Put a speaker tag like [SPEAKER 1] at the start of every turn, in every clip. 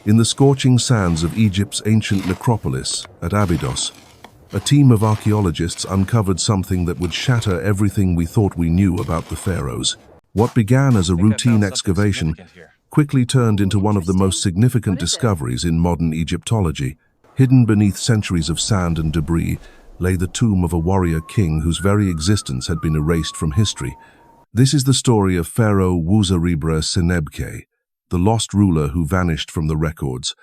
[SPEAKER 1] In the scorching sands of Egypt's ancient necropolis at Abydos, a team of archaeologists uncovered something that would shatter everything we thought we knew about the pharaohs. What began as a routine excavation quickly turned into one of the most significant discoveries in modern Egyptology. Hidden beneath centuries of sand and debris lay the tomb of a warrior king whose very existence had been erased from history. This is the story of Pharaoh Woseribre Senebkay, the lost ruler who vanished from the records,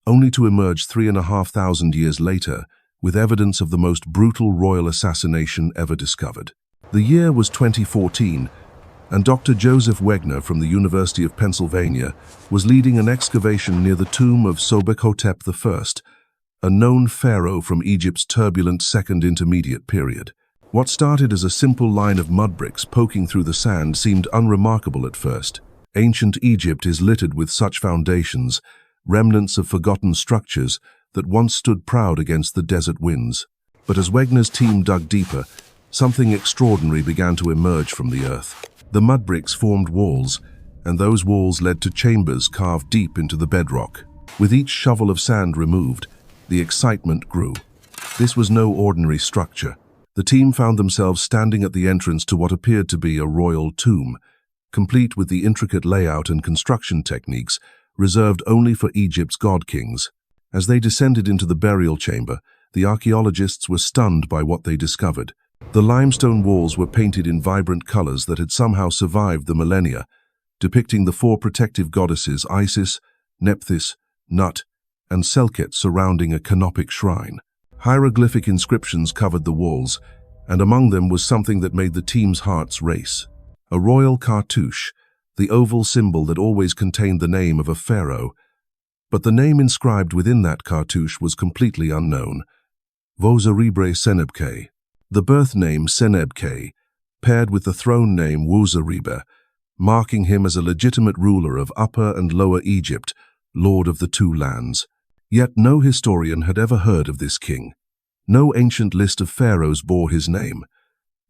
[SPEAKER 1] only to emerge 3,500 years later with evidence of the most brutal royal assassination ever discovered. The year was 2014, and Dr. Joseph Wegner from the University of Pennsylvania was leading an excavation near the tomb of Sobekhotep I, a known pharaoh from Egypt's turbulent Second Intermediate period. What started as a simple line of mud bricks poking through the sand seemed unremarkable at first. Ancient Egypt is littered with such foundations, remnants of forgotten structures that once stood proud against the desert winds. But as Wegner's team dug deeper, something extraordinary began to emerge from the earth. The mud bricks formed walls, and those walls led to chambers carved deep into the bedrock. With each shovel of sand removed, the excitement grew. This was no ordinary structure. The team found themselves standing at the entrance to what appeared to be a royal tomb, complete with the intricate layout and construction techniques reserved only for Egypt's god-kings. As they descended into the burial chamber, the archaeologists were stunned by what they discovered. The limestone walls were painted in vibrant colors that had somehow survived the millennia, depicting the four protective goddesses Isis, Nephthys, Nut, and Selket surrounding a canopic shrine. Hieroglyphic inscriptions covered the walls, and among them was something that made the team's hearts race. A royal cartouche, the oval symbol that always contained the name of a pharaoh. But the name inscribed within that cartouche was completely unknown. Woseribre Senebkay. The birth name Senebkay paired with the throne name Woseribre, marking him as a legitimate ruler of Upper and Lower Egypt, lord of the two lands. Yet no historian had ever heard of this king. No ancient list of pharaohs bore his name.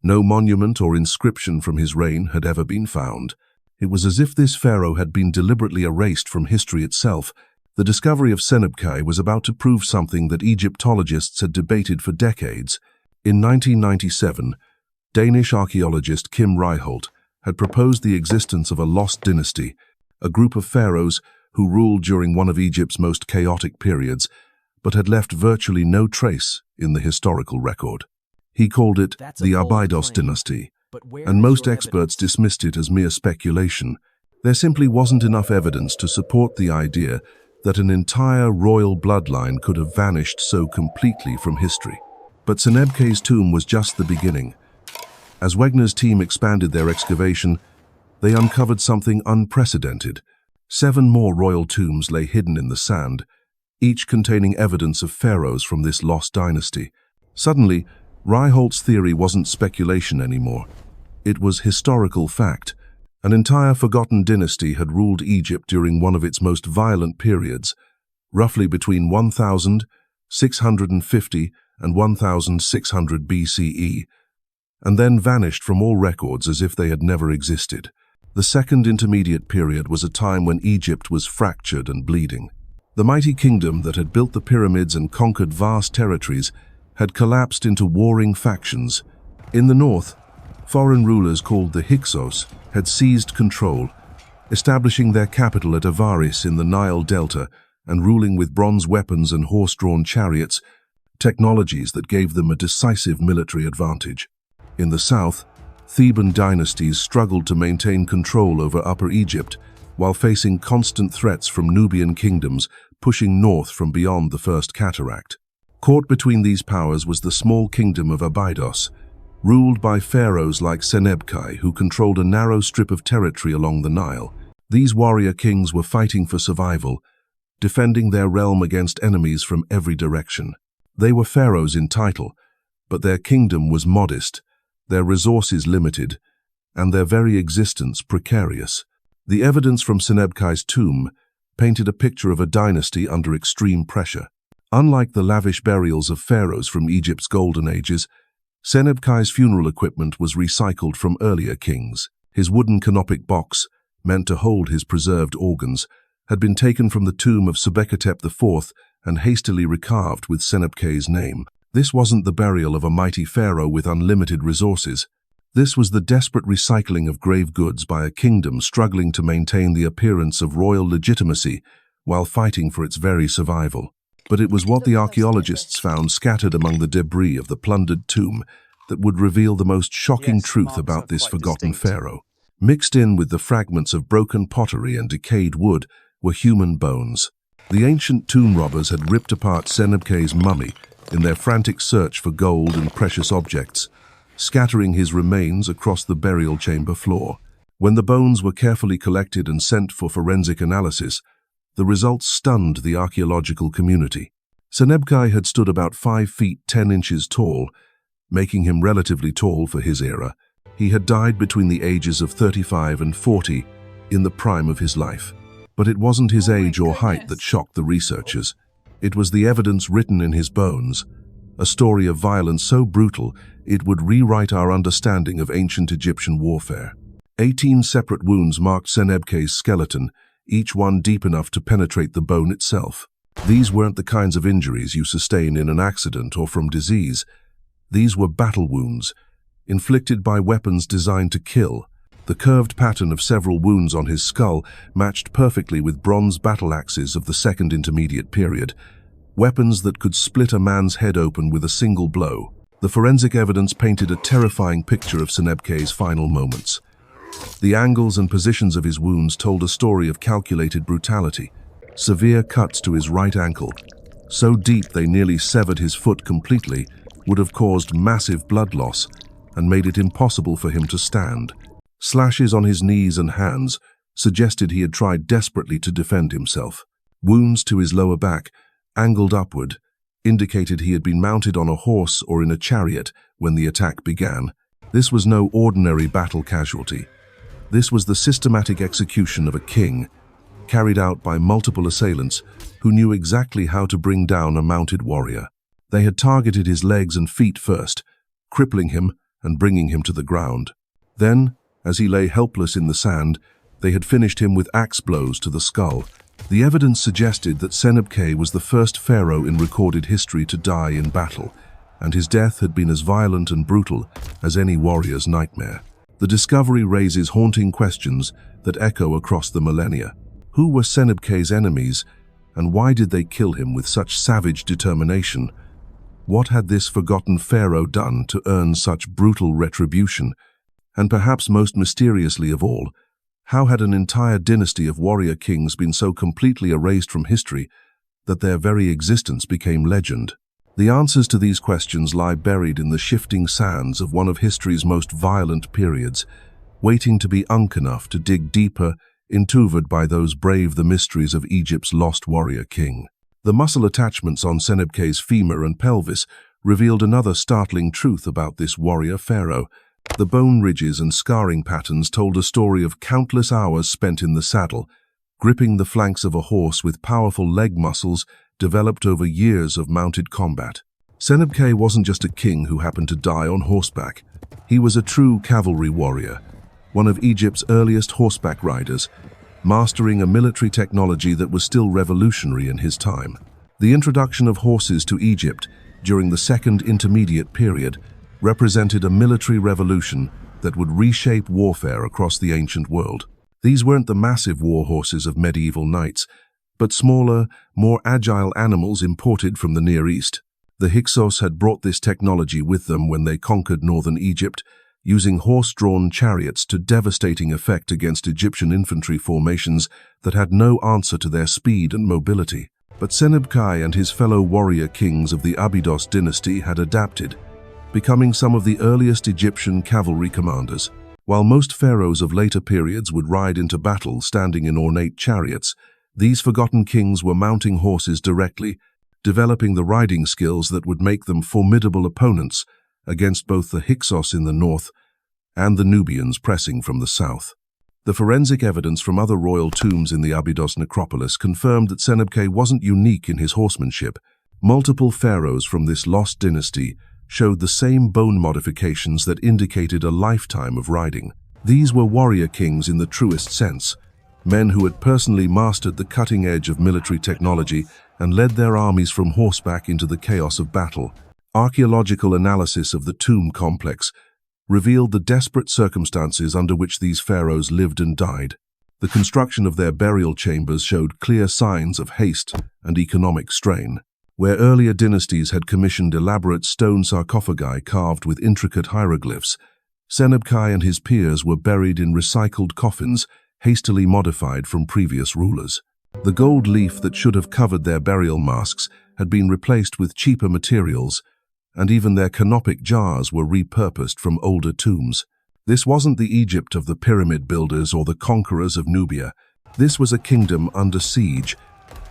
[SPEAKER 1] No monument or inscription from his reign had ever been found. It was as if this pharaoh had been deliberately erased from history itself. The discovery of Senebkay was about to prove something that Egyptologists had debated for decades. In 1997, Danish archaeologist Kim Ryholt had proposed the existence of a lost dynasty, a group of pharaohs who ruled during one of Egypt's most chaotic periods, but had left virtually no trace in the historical record. He called it the Abydos Dynasty, and most experts dismissed it as mere speculation. There simply wasn't enough evidence to support the idea that an entire royal bloodline could have vanished so completely from history. But Senebkay's tomb was just the beginning. As Wegner's team expanded their excavation, they uncovered something unprecedented. 7 more royal tombs lay hidden in the sand, each containing evidence of pharaohs from this lost dynasty. Suddenly, Ryholt's theory wasn't speculation anymore. It was historical fact. An entire forgotten dynasty had ruled Egypt during one of its most violent periods, roughly between 1650 and 1600 BCE, and then vanished from all records as if they had never existed. The Second Intermediate period was a time when Egypt was fractured and bleeding. The mighty kingdom that had built the pyramids and conquered vast territories had collapsed into warring factions. In the north, foreign rulers called the Hyksos had seized control, establishing their capital at Avaris in the Nile Delta and ruling with bronze weapons and horse-drawn chariots, technologies that gave them a decisive military advantage. In the south, Theban dynasties struggled to maintain control over Upper Egypt while facing constant threats from Nubian kingdoms pushing north from beyond the First Cataract. Caught between these powers was the small kingdom of Abydos, ruled by pharaohs like Senebkay, who controlled a narrow strip of territory along the Nile. These warrior kings were fighting for survival, defending their realm against enemies from every direction. They were pharaohs in title, but their kingdom was modest, their resources limited, and their very existence precarious. The evidence from Senebkay's tomb painted a picture of a dynasty under extreme pressure. Unlike the lavish burials of pharaohs from Egypt's golden ages, Senebkay's funeral equipment was recycled from earlier kings. His wooden canopic box, meant to hold his preserved organs, had been taken from the tomb of Sobekhotep IV and hastily recarved with Senebkay's name. This wasn't the burial of a mighty pharaoh with unlimited resources. This was the desperate recycling of grave goods by a kingdom struggling to maintain the appearance of royal legitimacy while fighting for its very survival. But it was what the archaeologists found scattered among the debris of the plundered tomb that would reveal the most shocking truth about this forgotten pharaoh. Mixed in with the fragments of broken pottery and decayed wood were human bones. The ancient tomb robbers had ripped apart Senebkay's mummy in their frantic search for gold and precious objects, scattering his remains across the burial chamber floor. When the bones were carefully collected and sent for forensic analysis, the results stunned the archaeological community. Senebkay had stood about 5 feet 10 inches tall, making him relatively tall for his era. He had died between the ages of 35 and 40, in the prime of his life. But it wasn't his age or height that shocked the researchers. It was the evidence written in his bones, a story of violence so brutal it would rewrite our understanding of ancient Egyptian warfare. 18 separate wounds marked Senebkay's skeleton, each one deep enough to penetrate the bone itself. These weren't the kinds of injuries you sustain in an accident or from disease. These were battle wounds, inflicted by weapons designed to kill. The curved pattern of several wounds on his skull matched perfectly with bronze battle axes of the Second Intermediate period, weapons that could split a man's head open with a single blow. The forensic evidence painted a terrifying picture of Senebkay's final moments. The angles and positions of his wounds told a story of calculated brutality. Severe cuts to his right ankle, so deep they nearly severed his foot completely, would have caused massive blood loss and made it impossible for him to stand. Slashes on his knees and hands suggested he had tried desperately to defend himself. Wounds to his lower back, angled upward, indicated he had been mounted on a horse or in a chariot when the attack began. This was no ordinary battle casualty. This was the systematic execution of a king, carried out by multiple assailants who knew exactly how to bring down a mounted warrior. They had targeted his legs and feet first, crippling him and bringing him to the ground. Then, as he lay helpless in the sand, they had finished him with axe blows to the skull. The evidence suggested that Senebkay was the first pharaoh in recorded history to die in battle, and his death had been as violent and brutal as any warrior's nightmare. The discovery raises haunting questions that echo across the millennia. Who were Senebkay's enemies, and why did they kill him with such savage determination? What had this forgotten pharaoh done to earn such brutal retribution? And perhaps most mysteriously of all, how had an entire dynasty of warrior kings been so completely erased from history that their very existence became legend? The answers to these questions lie buried in the shifting sands of one of history's most violent periods, waiting to be unk enough to dig deeper, entombed by those brave the mysteries of Egypt's lost warrior king. The muscle attachments on Senebkay's femur and pelvis revealed another startling truth about this warrior pharaoh. The bone ridges and scarring patterns told a story of countless hours spent in the saddle, gripping the flanks of a horse with powerful leg muscles developed over years of mounted combat. Senebkay wasn't just a king who happened to die on horseback. He was a true cavalry warrior, one of Egypt's earliest horseback riders, mastering a military technology that was still revolutionary in his time. The introduction of horses to Egypt during the Second Intermediate period represented a military revolution that would reshape warfare across the ancient world. These weren't the massive war horses of medieval knights, but smaller, more agile animals imported from the Near East. The Hyksos had brought this technology with them when they conquered northern Egypt, using horse-drawn chariots to devastating effect against Egyptian infantry formations that had no answer to their speed and mobility. But Senebkay and his fellow warrior kings of the Abydos Dynasty had adapted, becoming some of the earliest Egyptian cavalry commanders. While most pharaohs of later periods would ride into battle standing in ornate chariots, these forgotten kings were mounting horses directly, developing the riding skills that would make them formidable opponents against both the Hyksos in the north and the Nubians pressing from the south. The forensic evidence from other royal tombs in the Abydos necropolis confirmed that Senebkay wasn't unique in his horsemanship. Multiple pharaohs from this lost dynasty showed the same bone modifications that indicated a lifetime of riding. These were warrior kings in the truest sense, men who had personally mastered the cutting edge of military technology and led their armies from horseback into the chaos of battle. Archaeological analysis of the tomb complex revealed the desperate circumstances under which these pharaohs lived and died. The construction of their burial chambers showed clear signs of haste and economic strain. Where earlier dynasties had commissioned elaborate stone sarcophagi carved with intricate hieroglyphs, Senebkay and his peers were buried in recycled coffins, hastily modified from previous rulers. The gold leaf that should have covered their burial masks had been replaced with cheaper materials, and even their canopic jars were repurposed from older tombs. This wasn't the Egypt of the pyramid builders or the conquerors of Nubia. This was a kingdom under siege,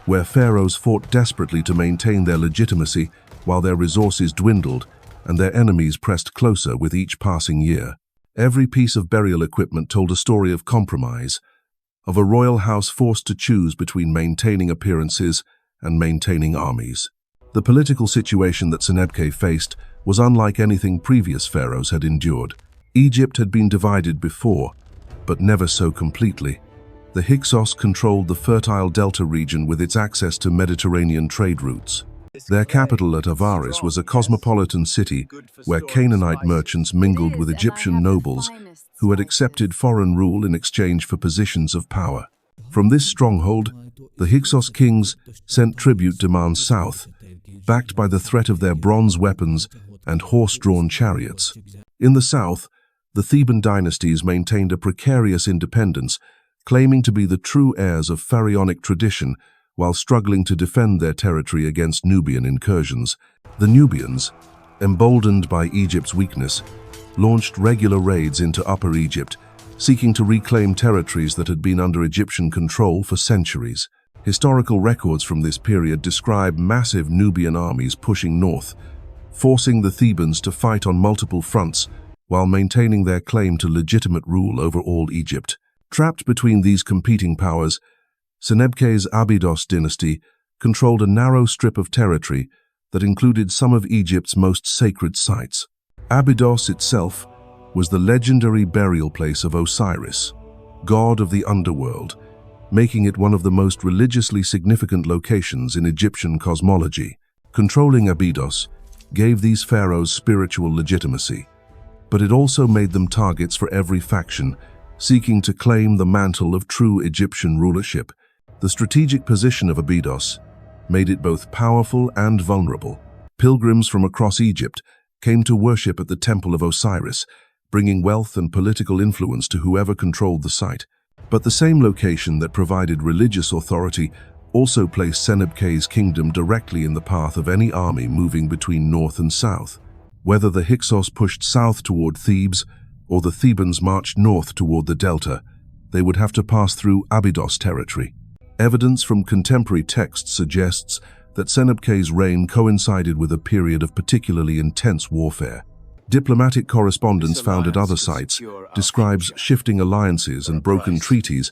[SPEAKER 1] where pharaohs fought desperately to maintain their legitimacy while their resources dwindled and their enemies pressed closer with each passing year. Every piece of burial equipment told a story of compromise, of a royal house forced to choose between maintaining appearances and maintaining armies. The political situation that Senebkay faced was unlike anything previous pharaohs had endured. Egypt had been divided before, but never so completely. The Hyksos controlled the fertile delta region with its access to Mediterranean trade routes. Their capital at Avaris was a cosmopolitan city where Canaanite merchants mingled with Egyptian nobles who had accepted foreign rule in exchange for positions of power. From this stronghold, the Hyksos kings sent tribute demands south, backed by the threat of their bronze weapons and horse-drawn chariots. In the south, the Theban dynasties maintained a precarious independence, claiming to be the true heirs of pharaonic tradition while struggling to defend their territory against Nubian incursions. The Nubians, emboldened by Egypt's weakness, launched regular raids into Upper Egypt, seeking to reclaim territories that had been under Egyptian control for centuries. Historical records from this period describe massive Nubian armies pushing north, forcing the Thebans to fight on multiple fronts while maintaining their claim to legitimate rule over all Egypt. Trapped between these competing powers, Senebkay's Abydos Dynasty controlled a narrow strip of territory that included some of Egypt's most sacred sites. Abydos itself was the legendary burial place of Osiris, god of the underworld, making it one of the most religiously significant locations in Egyptian cosmology. Controlling Abydos gave these pharaohs spiritual legitimacy, but it also made them targets for every faction seeking to claim the mantle of true Egyptian rulership. The strategic position of Abydos made it both powerful and vulnerable. Pilgrims from across Egypt came to worship at the temple of Osiris, bringing wealth and political influence to whoever controlled the site. But the same location that provided religious authority also placed Senebkay's kingdom directly in the path of any army moving between north and south. Whether the Hyksos pushed south toward Thebes or the Thebans marched north toward the delta, they would have to pass through Abydos territory. Evidence from contemporary texts suggests that Senebkay's reign coincided with a period of particularly intense warfare. Diplomatic correspondence found at other sites describes shifting alliances and broken treaties,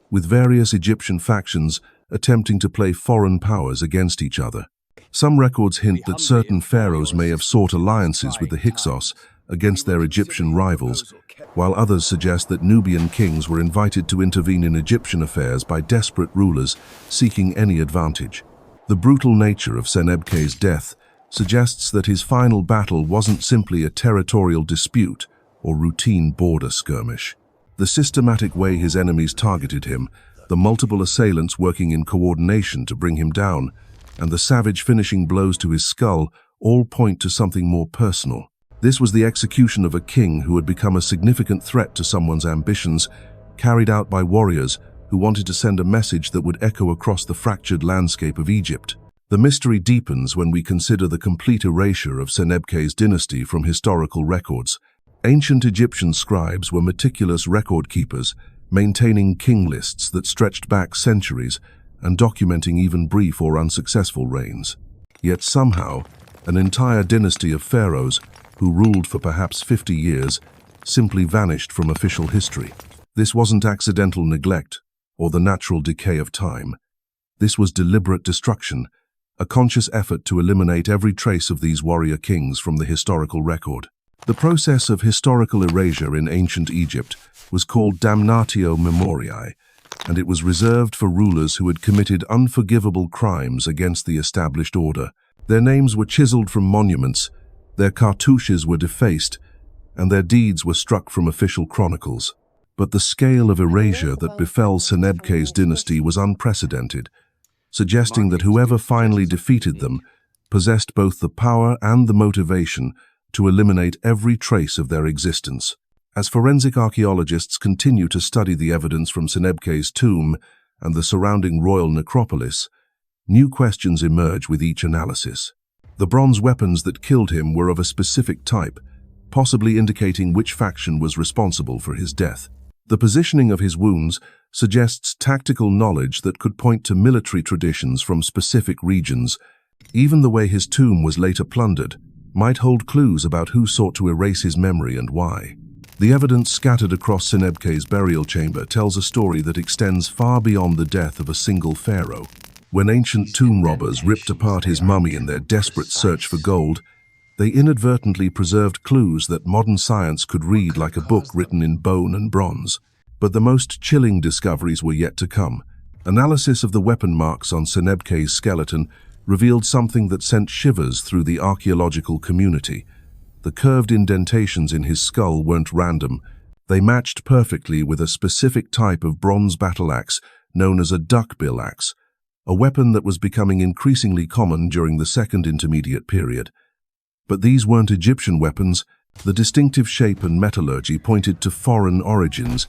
[SPEAKER 1] with various Egyptian factions attempting to play foreign powers against each other. Some records hint that certain pharaohs may have sought alliances with the Hyksos against their Egyptian rivals, while others suggest that Nubian kings were invited to intervene in Egyptian affairs by desperate rulers seeking any advantage. The brutal nature of Senebkay's death suggests that his final battle wasn't simply a territorial dispute or routine border skirmish. The systematic way his enemies targeted him, the multiple assailants working in coordination to bring him down, and the savage finishing blows to his skull all point to something more personal. This was the execution of a king who had become a significant threat to someone's ambitions, carried out by warriors who wanted to send a message that would echo across the fractured landscape of Egypt. The mystery deepens when we consider the complete erasure of Senebkay's dynasty from historical records. Ancient Egyptian scribes were meticulous record keepers, maintaining king lists that stretched back centuries and documenting even brief or unsuccessful reigns. Yet somehow, an entire dynasty of pharaohs who ruled for perhaps 50 years, simply vanished from official history. This wasn't accidental neglect or the natural decay of time. This was deliberate destruction, a conscious effort to eliminate every trace of these warrior kings from the historical record. The process of historical erasure in ancient Egypt was called Damnatio memoriae, and it was reserved for rulers who had committed unforgivable crimes against the established order. Their names were chiseled from monuments, their cartouches were defaced, and their deeds were struck from official chronicles. But the scale of erasure that befell Senebkay's dynasty was unprecedented, suggesting that whoever finally defeated them possessed both the power and the motivation to eliminate every trace of their existence. As forensic archaeologists continue to study the evidence from Senebkay's tomb and the surrounding royal necropolis, new questions emerge with each analysis. The bronze weapons that killed him were of a specific type, possibly indicating which faction was responsible for his death. The positioning of his wounds suggests tactical knowledge that could point to military traditions from specific regions. Even the way his tomb was later plundered might hold clues about who sought to erase his memory and why. The evidence scattered across Senebkay's burial chamber tells a story that extends far beyond the death of a single pharaoh. When ancient tomb robbers ripped apart his mummy in their desperate search for gold, they inadvertently preserved clues that modern science could read like a book written in bone and bronze. But the most chilling discoveries were yet to come. Analysis of the weapon marks on Senebkay's skeleton revealed something that sent shivers through the archaeological community. The curved indentations in his skull weren't random. They matched perfectly with a specific type of bronze battle axe known as a duckbill axe, a weapon that was becoming increasingly common during the Second Intermediate period. But these weren't Egyptian weapons. The distinctive shape and metallurgy pointed to foreign origins,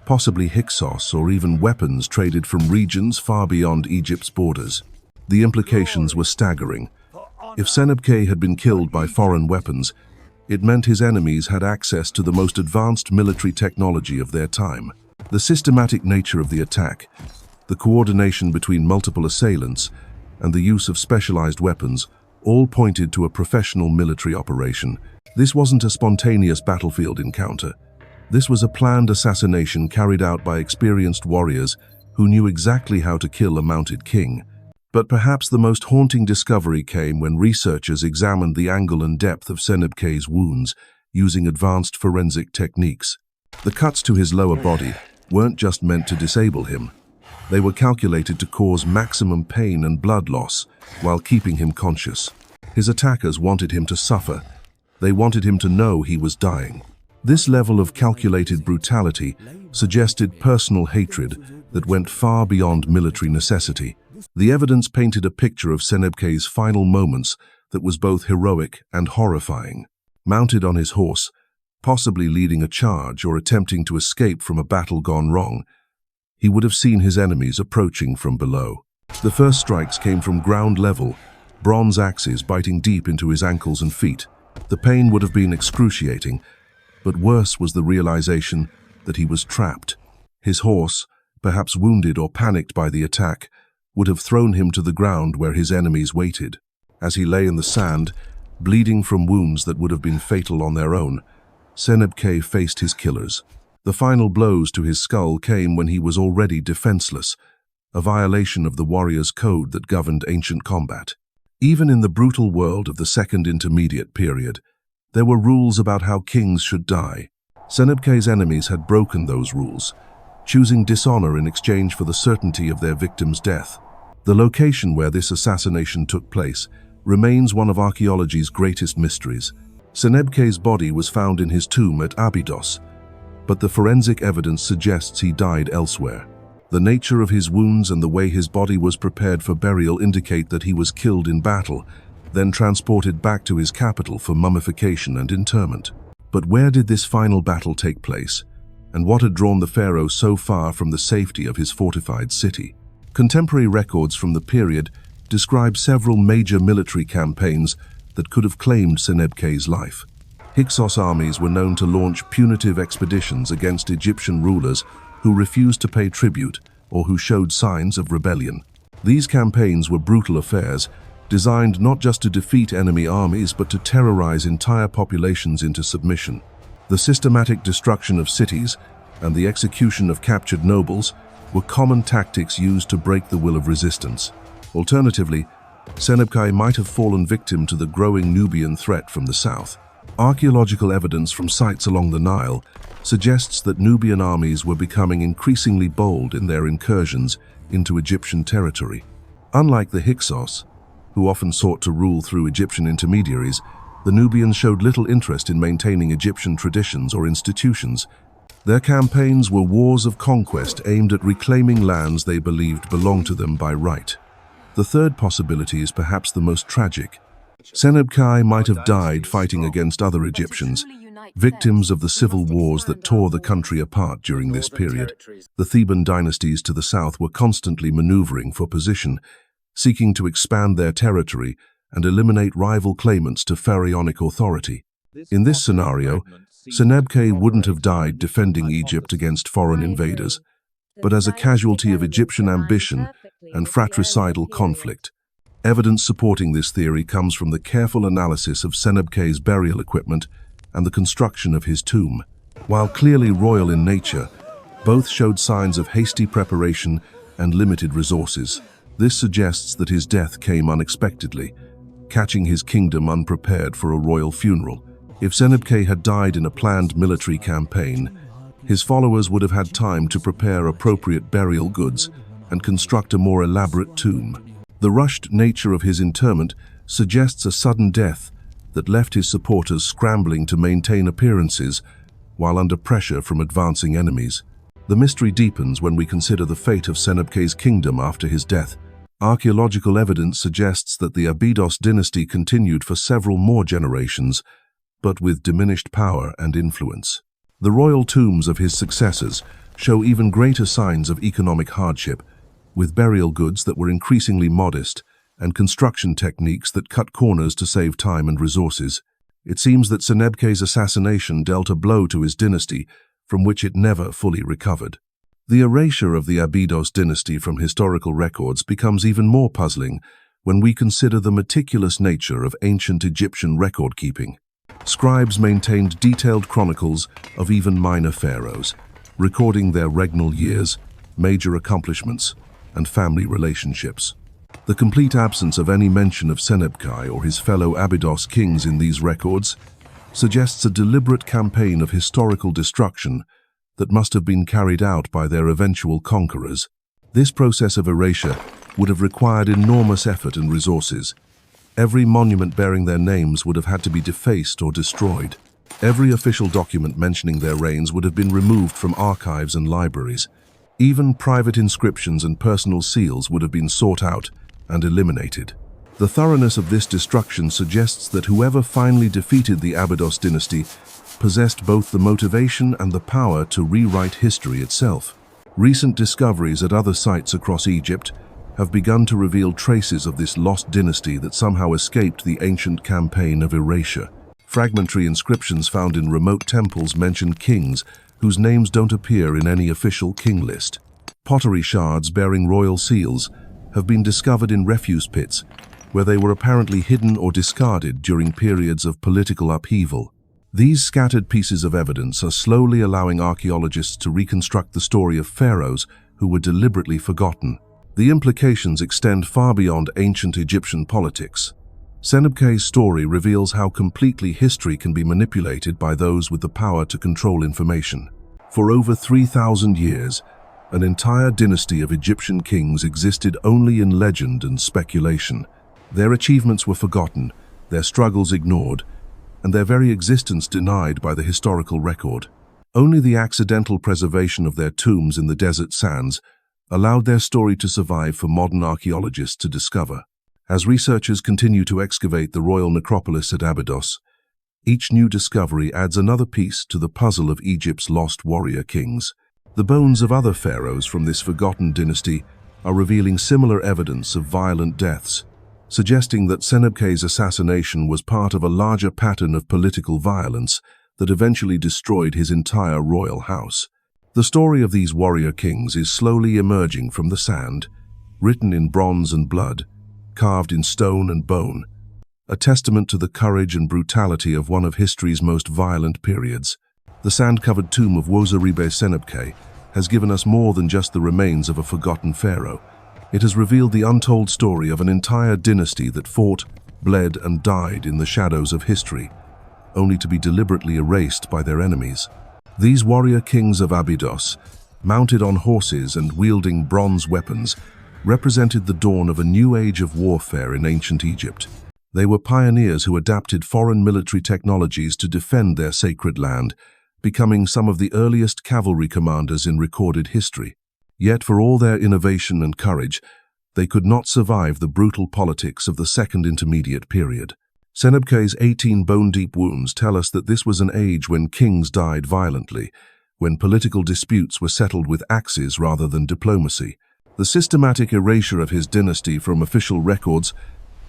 [SPEAKER 1] possibly Hyksos or even weapons traded from regions far beyond Egypt's borders. The implications were staggering. If Senebkay had been killed by foreign weapons, it meant his enemies had access to the most advanced military technology of their time. The systematic nature of the attack, the coordination between multiple assailants, and the use of specialized weapons all pointed to a professional military operation. This wasn't a spontaneous battlefield encounter. This was a planned assassination carried out by experienced warriors who knew exactly how to kill a mounted king. But perhaps the most haunting discovery came when researchers examined the angle and depth of Senebkay's wounds using advanced forensic techniques. The cuts to his lower body weren't just meant to disable him. They were calculated to cause maximum pain and blood loss while keeping him conscious. His attackers wanted him to suffer. They wanted him to know he was dying. This level of calculated brutality suggested personal hatred that went far beyond military necessity. The evidence painted a picture of Senebkay's final moments that was both heroic and horrifying. Mounted on his horse, possibly leading a charge or attempting to escape from a battle gone wrong, he would have seen his enemies approaching from below. The first strikes came from ground level, bronze axes biting deep into his ankles and feet. The pain would have been excruciating, but worse was the realization that he was trapped. His horse, perhaps wounded or panicked by the attack, would have thrown him to the ground where his enemies waited. As he lay in the sand, bleeding from wounds that would have been fatal on their own, Senebkay faced his killers. The final blows to his skull came when he was already defenseless, a violation of the warrior's code that governed ancient combat. Even in the brutal world of the Second Intermediate period, there were rules about how kings should die. Senebkay's enemies had broken those rules, choosing dishonor in exchange for the certainty of their victim's death. The location where this assassination took place remains one of archaeology's greatest mysteries. Senebkay's body was found in his tomb at Abydos, but the forensic evidence suggests he died elsewhere. The nature of his wounds and the way his body was prepared for burial indicate that he was killed in battle, then transported back to his capital for mummification and interment. But where did this final battle take place, and what had drawn the pharaoh so far from the safety of his fortified city? Contemporary records from the period describe several major military campaigns that could have claimed Senebkay's life. Hyksos armies were known to launch punitive expeditions against Egyptian rulers who refused to pay tribute or who showed signs of rebellion. These campaigns were brutal affairs, designed not just to defeat enemy armies but to terrorize entire populations into submission. The systematic destruction of cities and the execution of captured nobles were common tactics used to break the will of resistance. Alternatively, Senebkay might have fallen victim to the growing Nubian threat from the south. Archaeological evidence from sites along the Nile suggests that Nubian armies were becoming increasingly bold in their incursions into Egyptian territory. Unlike the Hyksos, who often sought to rule through Egyptian intermediaries, the Nubians showed little interest in maintaining Egyptian traditions or institutions. Their campaigns were wars of conquest aimed at reclaiming lands they believed belonged to them by right. The third possibility is perhaps the most tragic. Senebkay might have died fighting against other Egyptians, victims of the civil wars that tore the country apart during this period. The Theban dynasties to the south were constantly maneuvering for position, seeking to expand their territory and eliminate rival claimants to pharaonic authority. In this scenario, Senebkay wouldn't have died defending Egypt against foreign invaders, but as a casualty of Egyptian ambition and fratricidal conflict. Evidence supporting this theory comes from the careful analysis of Senebkay's burial equipment and the construction of his tomb. While clearly royal in nature, both showed signs of hasty preparation and limited resources. This suggests that his death came unexpectedly, catching his kingdom unprepared for a royal funeral. If Senebkay had died in a planned military campaign, his followers would have had time to prepare appropriate burial goods and construct a more elaborate tomb. The rushed nature of his interment suggests a sudden death that left his supporters scrambling to maintain appearances while under pressure from advancing enemies. The mystery deepens when we consider the fate of Senebkay's kingdom after his death. Archaeological evidence suggests that the Abydos dynasty continued for several more generations, but with diminished power and influence. The royal tombs of his successors show even greater signs of economic hardship, with burial goods that were increasingly modest and construction techniques that cut corners to save time and resources. It seems that Senebkay's assassination dealt a blow to his dynasty from which it never fully recovered. The erasure of the Abydos dynasty from historical records becomes even more puzzling when we consider the meticulous nature of ancient Egyptian record-keeping. Scribes maintained detailed chronicles of even minor pharaohs, recording their regnal years, major accomplishments, and family relationships. The complete absence of any mention of Senebkay or his fellow Abydos kings in these records suggests a deliberate campaign of historical destruction that must have been carried out by their eventual conquerors. This process of erasure would have required enormous effort and resources. Every monument bearing their names would have had to be defaced or destroyed. Every official document mentioning their reigns would have been removed from archives and libraries. Even private inscriptions and personal seals would have been sought out and eliminated. The thoroughness of this destruction suggests that whoever finally defeated the Abydos dynasty possessed both the motivation and the power to rewrite history itself. Recent discoveries at other sites across Egypt have begun to reveal traces of this lost dynasty that somehow escaped the ancient campaign of erasure. Fragmentary inscriptions found in remote temples mention kings whose names don't appear in any official king list. Pottery shards bearing royal seals have been discovered in refuse pits, where they were apparently hidden or discarded during periods of political upheaval. These scattered pieces of evidence are slowly allowing archaeologists to reconstruct the story of pharaohs who were deliberately forgotten. The implications extend far beyond ancient Egyptian politics. Senebkay's story reveals how completely history can be manipulated by those with the power to control information. For over 3,000 years, an entire dynasty of Egyptian kings existed only in legend and speculation. Their achievements were forgotten, their struggles ignored, and their very existence denied by the historical record. Only the accidental preservation of their tombs in the desert sands allowed their story to survive for modern archaeologists to discover. As researchers continue to excavate the royal necropolis at Abydos, each new discovery adds another piece to the puzzle of Egypt's lost warrior kings. The bones of other pharaohs from this forgotten dynasty are revealing similar evidence of violent deaths, suggesting that Senebkay's assassination was part of a larger pattern of political violence that eventually destroyed his entire royal house. The story of these warrior kings is slowly emerging from the sand, written in bronze and blood, carved in stone and bone, a testament to the courage and brutality of one of history's most violent periods. The sand-covered tomb of Woseribre Senebkay has given us more than just the remains of a forgotten pharaoh. It has revealed the untold story of an entire dynasty that fought, bled, and died in the shadows of history. only to be deliberately erased by their enemies. These warrior kings of Abydos, mounted on horses and wielding bronze weapons, represented the dawn of a new age of warfare in ancient Egypt. They were pioneers who adapted foreign military technologies to defend their sacred land, becoming some of the earliest cavalry commanders in recorded history. Yet for all their innovation and courage, they could not survive the brutal politics of the Second Intermediate Period. Senebkay's 18 bone-deep wounds tell us that this was an age when kings died violently, when political disputes were settled with axes rather than diplomacy. The systematic erasure of his dynasty from official records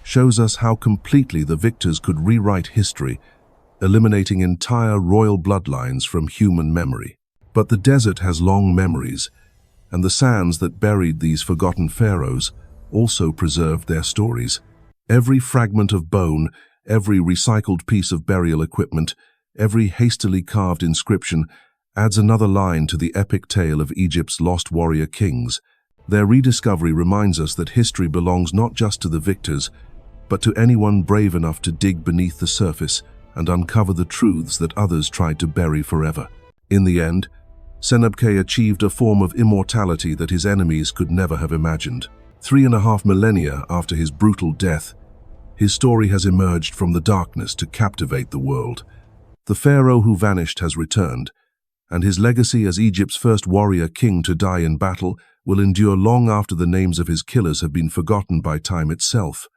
[SPEAKER 1] shows us how completely the victors could rewrite history, eliminating entire royal bloodlines from human memory. But the desert has long memories, and the sands that buried these forgotten pharaohs also preserved their stories. Every fragment of bone, every recycled piece of burial equipment, every hastily carved inscription adds another line to the epic tale of Egypt's lost warrior kings. Their rediscovery reminds us that history belongs not just to the victors, but to anyone brave enough to dig beneath the surface and uncover the truths that others tried to bury forever. In the end, Senebkay achieved a form of immortality that his enemies could never have imagined. 3.5 millennia after his brutal death, his story has emerged from the darkness to captivate the world. The pharaoh who vanished has returned, and his legacy as Egypt's first warrior king to die in battle will endure long after the names of his killers have been forgotten by time itself.